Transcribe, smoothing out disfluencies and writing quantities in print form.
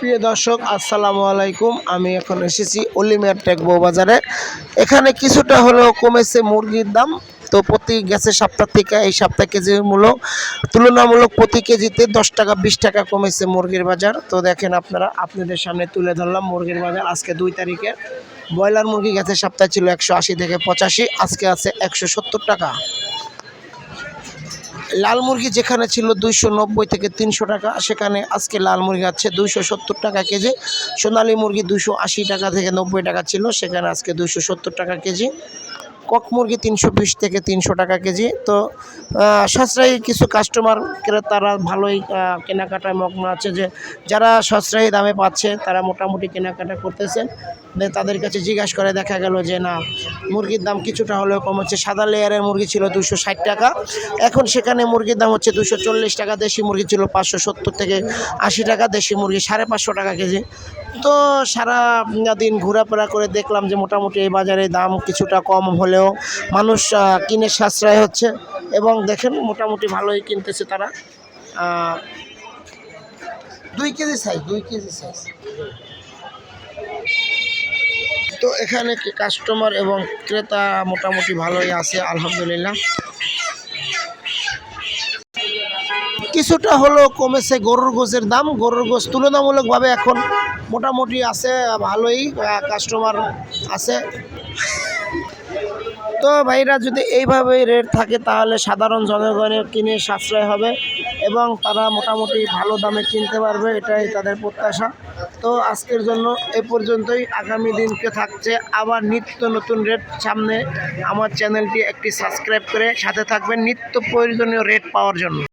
প্রিয় দর্শক আসসালামু আলাইকুম। আমি এখন এসেছি অলিমিয়ার টেক বউবাজারে। এখানে কিছুটা হলেও কমেছে মুরগির দাম। তো প্রতি গেছে সপ্তাহ থেকে এই সপ্তাহ তুলনামূলক প্রতি কেজিতে 10 টাকা 20 টাকা কমেছে মুরগির বাজার। তো দেখেন আপনাদের সামনে তুলে ধরলাম মুরগির বাজার আজকে 2 তারিখে। ব্রয়লার মুরগি গেছে সপ্তাহে ছিল 180 থেকে 85, আজকে আছে 170 টাকা। লাল মুরগি যেখানে ছিল 290 থেকে 300 টাকা, সেখানে আজকে লাল মুরগি আছে 270 টাকা কেজি। সোনালী মুরগি 280 টাকা থেকে 90 টাকা ছিল, সেখানে আজকে 270 টাকা কেজি। কক মুরগি 320 থেকে 300 টাকা কেজি। তো সাশ্রয়ী কিছু কাস্টমার ক্রেতারা ভালোই কেনাকাটায় মগ্ন আছে, যে যারা সাশ্রয়ী দামে পাচ্ছে তারা মোটামুটি কেনাকাটা করতেছেন। তাদের কাছে জিজ্ঞাসা করে দেখা গেল যে না, মুরগির দাম কিছুটা হলেও কম হচ্ছে। সাদা লেয়ারের মুরগি ছিল 260 টাকা, এখন সেখানে মুরগির দাম হচ্ছে 240 টাকা। দেশি মুরগি ছিল 570 থেকে 80 টাকা, দেশি মুরগি 550 টাকা কেজি। তো সারা দিন ঘোরাফেরা করে দেখলাম যে মোটামুটি এই বাজারে দাম কিছুটা কম হলেও মানুষ কিনে সাশ্রয় হচ্ছে, এবং দেখেন মোটামুটি ভালোই কিনতেছে তারা। 2 কেজি সাইজ। তো এখানে কাস্টমার এবং ক্রেতা মোটামুটি ভালোই আছে আলহামদুলিল্লাহ। কিছুটা হলেও কমেছে গরুর গোশের দাম। গরুর গোশ তুলনামূলকভাবে এখন মোটামুটি আছে, ভালোই কাস্টমার আছে। তো ভাইরা, যদি এইভাবে রেট থাকে তাহলে সাধারণ জনগণের কিনে সাশ্রয় হবে এবং তারা মোটামুটি ভালো দামে কিনতে পারবে, এটাই তাদের প্রত্যাশা। তো আজকের জন্য এ পর্যন্তই। আগামী দিনকে থাকছে আবার নিত্য নতুন রেট সামনে। আমার চ্যানেলটি একটি সাবস্ক্রাইব করে সাথে থাকবেন নিত্য প্রয়োজনীয় রেট পাওয়ার জন্য।